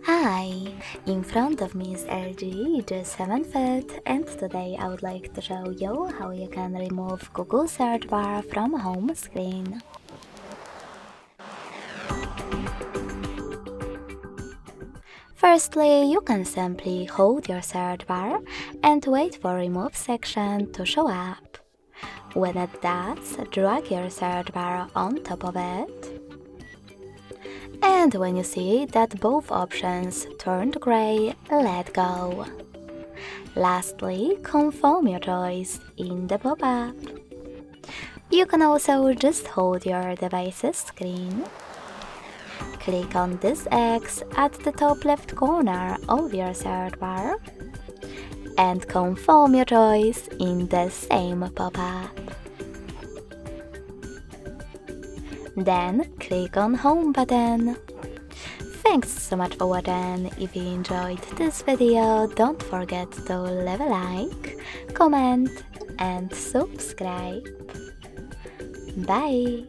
Hi, in front of me is LG G7 Fit, and today I would like to show you how you can remove Google search bar from home screen. Firstly, you can simply hold your search bar and wait for remove section to show up. When it does, drag your search bar on top of it. And when you see that both options turned gray, let go. Lastly, confirm your choice in the pop-up. You can also just hold your device's screen. Click on this X at the top left corner of your search bar and confirm your choice in the same pop-up. Then click on Home button. Thanks so much for watching. If you enjoyed this video, don't forget to leave a like, comment and subscribe. Bye!